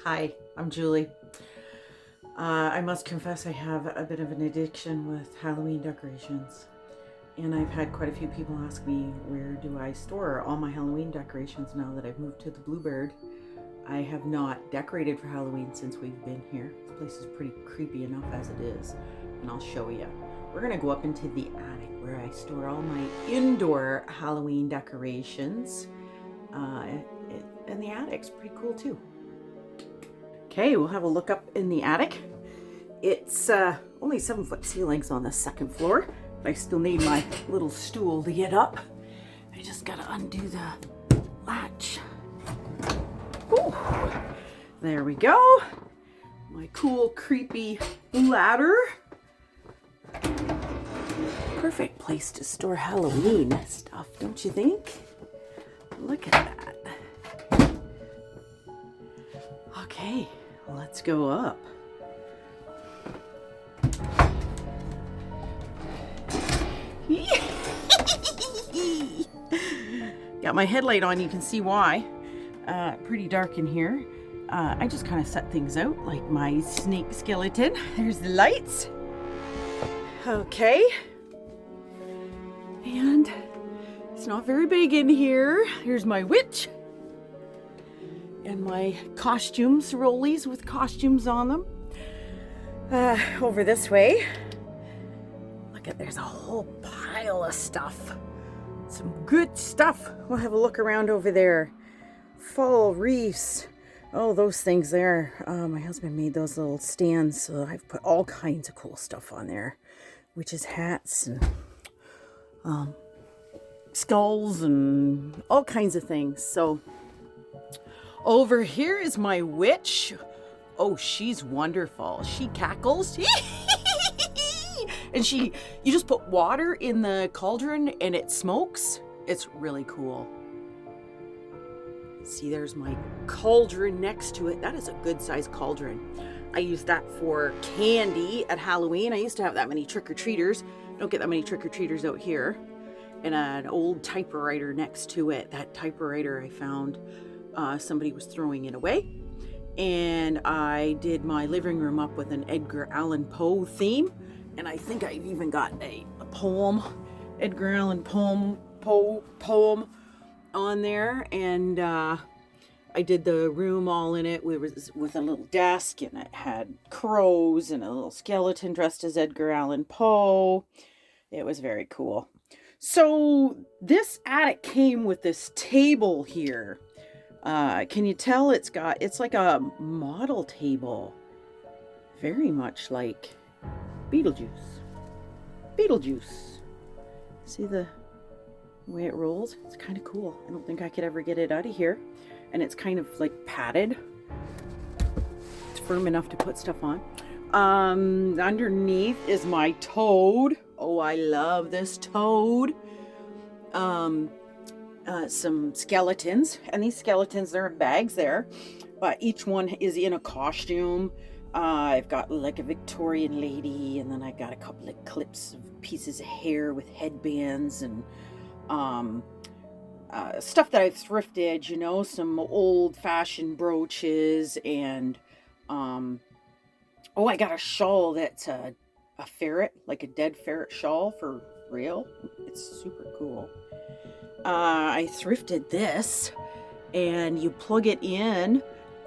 Hi, I'm Julie. I must confess I have a bit of an addiction with Halloween decorations. And I've had quite a few people ask me, where do I store all my Halloween decorations now that I've moved to the Bluebird? I have not decorated for Halloween since we've been here. This place is pretty creepy enough as it is, and I'll show you. We're gonna go up into the attic where I store all my indoor Halloween decorations. And the attic's pretty cool too. Okay, we'll have a look up in the attic. It's only 7-foot ceilings on the second floor. I still need my little stool to get up. I just gotta undo the latch. Ooh, there we go. My cool, creepy ladder. Perfect place to store Halloween stuff, don't you think? Look at that. Okay, let's go up. Got my headlight on, you can see why. Pretty dark in here. I just kind of set things out like my snake skeleton. There's the lights. Okay. And it's not very big in here. Here's my witch. And my costumes, rollies with costumes on them. Over this way. Look at, there's a whole pile of stuff. Some good stuff. We'll have a look around over there. Fall wreaths. Oh, those things there. My husband made those little stands, so I've put all kinds of cool stuff on there. Witches' hats and skulls and all kinds of things. So over here is my witch. Oh, she's wonderful. She cackles. And you just put water in the cauldron and it smokes. It's really cool. See, there's my cauldron next to it. That is a good sized cauldron. I use that for candy at Halloween. I used to have that many trick-or-treaters. Don't get that many trick-or-treaters out here. And an old typewriter next to it. That typewriter I found, somebody was throwing it away. And I did my living room up with an Edgar Allan Poe theme. And I think I've even got a poem, Edgar Allan Poe poem on there. And I did the room all in it with a little desk, and it had crows and a little skeleton dressed as Edgar Allan Poe. It was very cool. So this attic came with this table here. Can you tell it's like a model table, very much like Beetlejuice. See the way it rolls? It's kind of cool. I don't think I could ever get it out of here. And it's kind of like padded. It's firm enough to put stuff on. Underneath is my toad. Oh, I love this toad. Some skeletons. And these skeletons, they're in bags there. But each one is in a costume. I've got like a Victorian lady, and then I got a couple of clips of pieces of hair with headbands and stuff that I've thrifted, you know, some old-fashioned brooches, and oh, I got a shawl that's a ferret, like a dead ferret shawl for real. It's super cool. I thrifted this, and you plug it in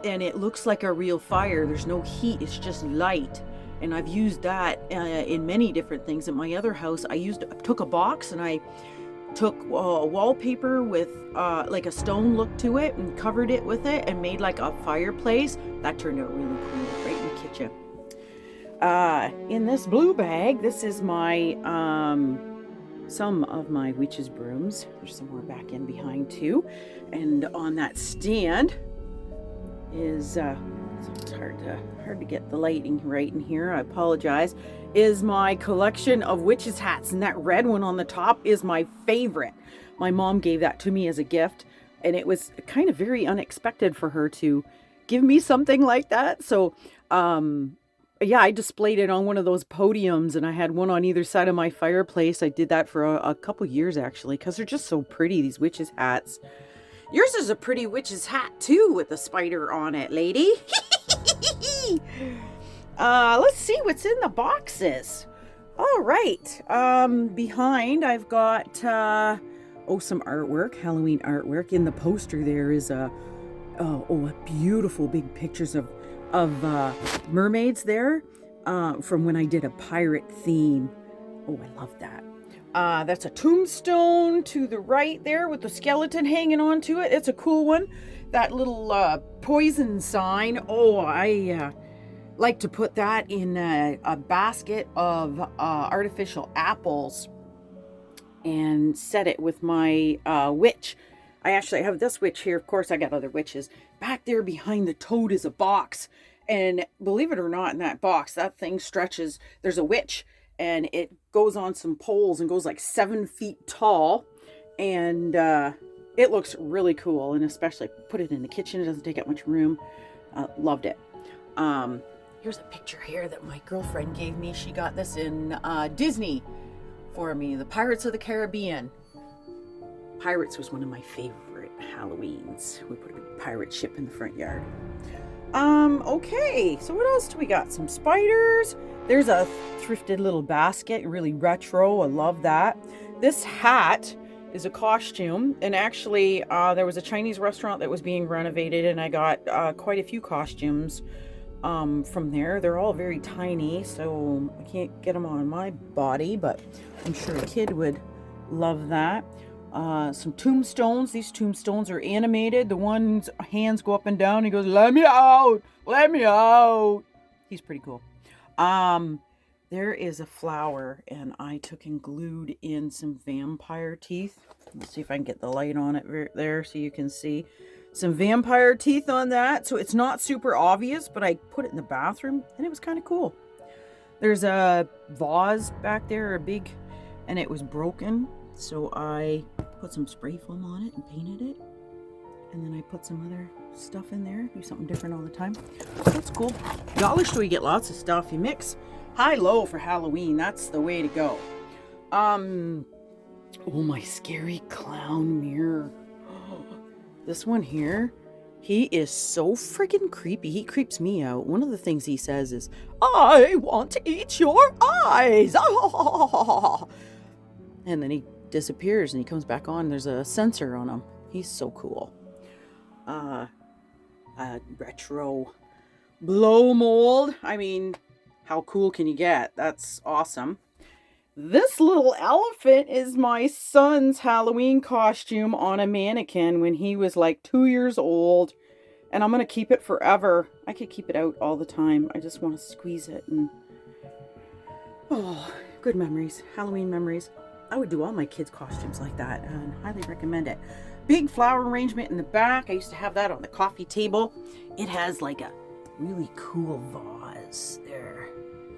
and it looks like a real fire. There's no heat, it's just light. And I've used that in many different things. At my other house, I took a box and I took wallpaper with like a stone look to it and covered it with it and made like a fireplace. That turned out really cool, right in the kitchen. In this blue bag, this is my some of my witch's brooms. There's some more back in behind too. And on that stand is it's hard to get the lighting right in here. I apologize. Is my collection of witches hats, and that red one on the top is my favorite. My mom gave that to me as a gift, and it was kind of very unexpected for her to give me something like that. So yeah, I displayed it on one of those podiums, and I had one on either side of my fireplace. I did that for a couple years actually, because they're just so pretty, these witches hats. Yours is a pretty witch's hat too with the spider on it, lady. Let's see what's in the boxes. All right. Behind I've got some artwork, Halloween artwork. In the poster there is a beautiful big pictures of mermaids there from when I did a pirate theme. Oh, I love that. That's a tombstone to the right there with the skeleton hanging onto it. It's a cool one. That little poison sign. Oh, I like to put that in a basket of artificial apples and set it with my witch. I actually have this witch here. Of course, I got other witches. Back there behind the toad is a box. And believe it or not, in that box, that thing stretches. There's a witch. And it goes on some poles and goes like 7 feet tall. And it looks really cool. And especially put it in the kitchen. It doesn't take up much room. Loved it. Here's a picture here that my girlfriend gave me. She got this in Disney for me. The Pirates of the Caribbean. Pirates was one of my favorite Halloweens. We put a pirate ship in the front yard. Okay, so what else do we got? Some spiders. There's a thrifted little basket, really retro. I love that. This hat is a costume, and actually there was a Chinese restaurant that was being renovated, and I got quite a few costumes from there. They're all very tiny, so I can't get them on my body, but I'm sure a kid would love that. Some tombstones. These tombstones are animated. The one's hands go up and down. He goes, "Let me out! Let me out!" He's pretty cool. There is a flower, and I took and glued in some vampire teeth. Let's see if I can get the light on it there so you can see some vampire teeth on that. So it's not super obvious, but I put it in the bathroom, and it was kind of cool. There's a vase back there, and it was broken. So I put some spray foam on it and painted it. And then I put some other stuff in there. Do something different all the time. That's cool. Dollar store, you get lots of stuff. You mix high-low for Halloween. That's the way to go. Oh, my scary clown mirror. This one here. He is so freaking creepy. He creeps me out. One of the things he says is, "I want to eat your eyes." And then he disappears and he comes back on. There's a sensor on him. He's so cool. Retro blow mold. I mean, how cool can you get? That's awesome. This little elephant is my son's Halloween costume on a mannequin when he was like 2 years old. And I'm going to keep it forever. I could keep it out all the time. I just want to squeeze it. And oh, good memories. Halloween memories. I would do all my kids' costumes like that and highly recommend it. Big flower arrangement in the back. I used to have that on the coffee table. It has like a really cool vase there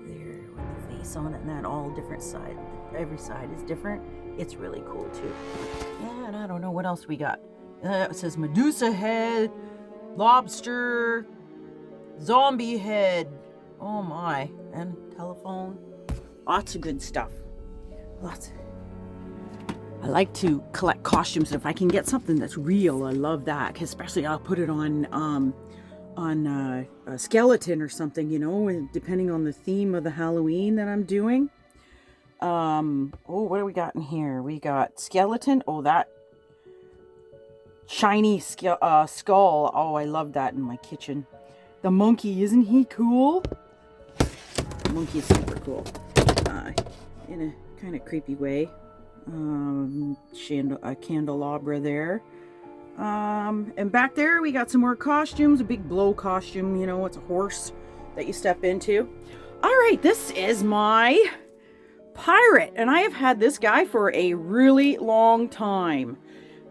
with the face on it and that all different side. Every side is different. It's really cool too. And I don't know what else we got. It says Medusa head, lobster, zombie head. Oh my. And telephone. Lots of good stuff. Lots. I like to collect costumes. If I can get something that's real, I love that. 'Cause especially I'll put it on a skeleton or something, depending on the theme of the Halloween that I'm doing. What do we got in here? We got skeleton. Oh, that shiny skull. Oh, I love that in my kitchen. The monkey, isn't he cool? The monkey is super cool. In a kind of creepy way. A candelabra there. And back there we got some more costumes. A big blow costume, it's a horse that you step into. All right, this is my pirate, and I have had this guy for a really long time,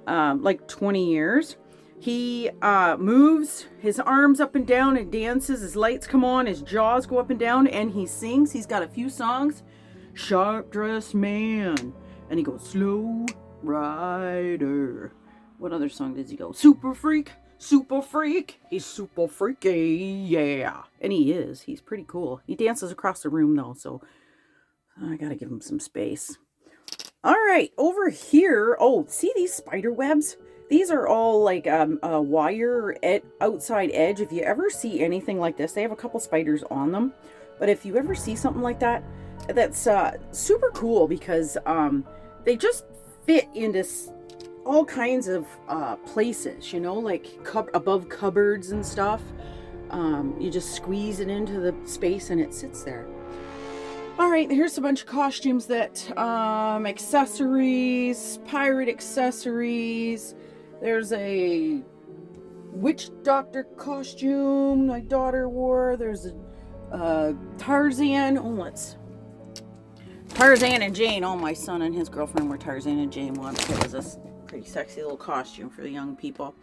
like 20 years. He moves his arms up and down and dances. His lights come on, his jaws go up and down, and he sings. He's got a few songs. Sharp dressed man. And he goes, slow rider. What other song does he go? Super freak, super freak. He's super freaky, yeah. And he is. He's pretty cool. He dances across the room, though, so I gotta give him some space. All right, over here. Oh, see these spider webs? These are all like a wire outside edge. If you ever see anything like this, they have a couple spiders on them. But if you ever see something like that, that's super cool because they just fit into all kinds of places, you know, like above cupboards and stuff. You just squeeze it into the space and it sits there. All right, here's a bunch of costumes that, accessories, pirate accessories. There's a witch doctor costume my daughter wore. There's a Tarzan. Tarzan and Jane. Oh, my son and his girlfriend were Tarzan and Jane once. It was a pretty sexy little costume for the young people.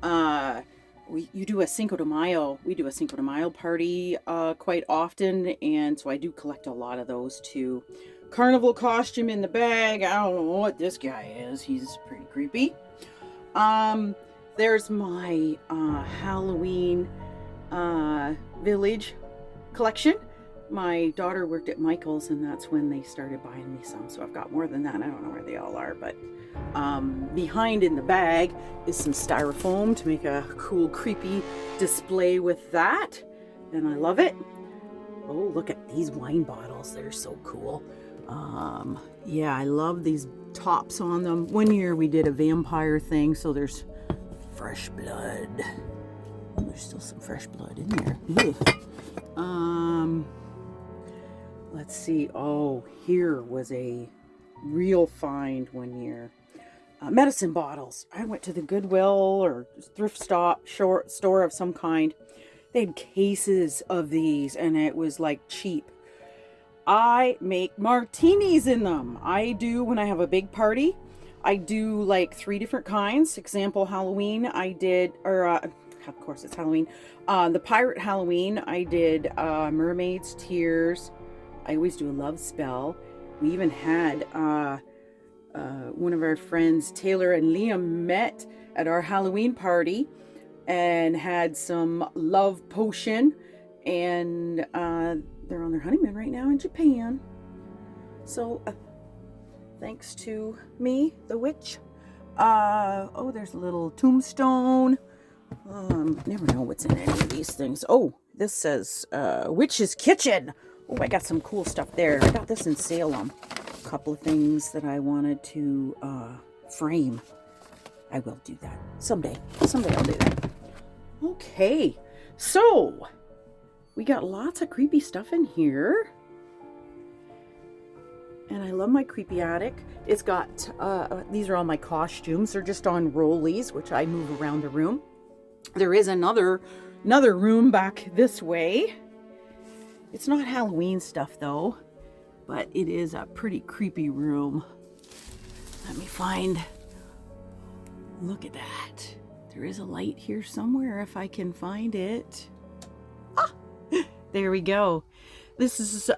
You do a Cinco de Mayo. We do a Cinco de Mayo party quite often, and so I do collect a lot of those too. Carnival costume in the bag. I don't know what this guy is. He's pretty creepy. There's my Halloween village collection. My daughter worked at Michael's, and that's when they started buying me some. So I've got more than that. I don't know where they all are, but behind in the bag is some styrofoam to make a cool, creepy display with that. And I love it. Oh, look at these wine bottles. They're so cool. Yeah, I love these tops on them. One year we did a vampire thing, so there's fresh blood. There's still some fresh blood in there. Let's see. Oh, here was a real find one year. Medicine bottles. I went to the Goodwill or thrift store of some kind. They had cases of these, and it was like cheap. I make martinis in them. I do when I have a big party. I do like 3 different kinds. Example, Halloween I did, or of course it's Halloween. The pirate Halloween I did mermaids, tears. I always do a love spell. We even had one of our friends, Taylor and Liam, met at our Halloween party and had some love potion, and they're on their honeymoon right now in Japan. So thanks to me, the witch. Oh, there's a little tombstone. Never know what's in any of these things. Oh, this says Witch's Kitchen. Oh, I got some cool stuff there. I got this in Salem. A couple of things that I wanted to frame. I will do that someday. Someday I'll do that. Okay, so we got lots of creepy stuff in here. And I love my creepy attic. It's got, these are all my costumes. They're just on rollies, which I move around the room. There is another room back this way. It's not Halloween stuff though, but it is a pretty creepy room. Let me find, look at that. There is a light here somewhere if I can find it. Ah, there we go. This is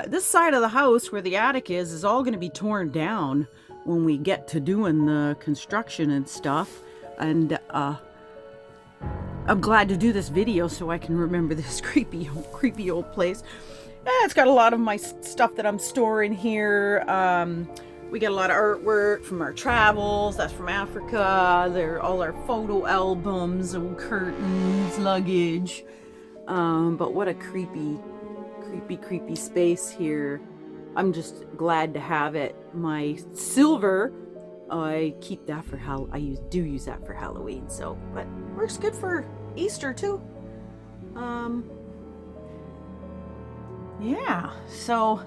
this side of the house where the attic is all going to be torn down when we get to doing the construction and stuff. And I'm glad to do this video so I can remember this creepy old place. It's got a lot of my stuff that I'm storing here. We get a lot of artwork from our travels. That's from Africa. They're all our photo albums, old curtains, luggage. But what a creepy space here. I'm just glad to have it. My silver, I keep that for do use that for Halloween. So, but works good for Easter too. Yeah. So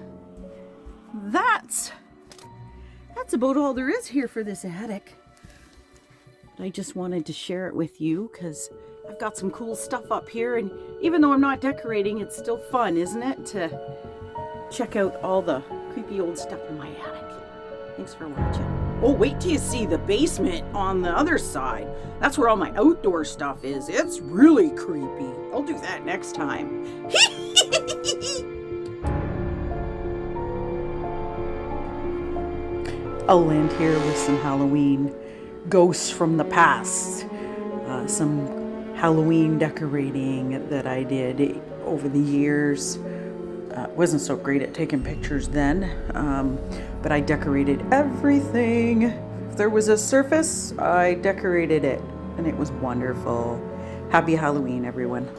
that's about all there is here for this attic. I just wanted to share it with you because I've got some cool stuff up here, and even though I'm not decorating, it's still fun, isn't it, to check out all the creepy old stuff in my attic. Thanks for watching. Oh, wait till you see the basement on the other side. That's where all my outdoor stuff is. It's really creepy. I'll do that next time. I'll end here with some Halloween ghosts from the past. Some Halloween decorating that I did over the years. Wasn't so great at taking pictures then, but I decorated everything If there was a surface, I decorated it, and it was wonderful. Happy Halloween, everyone.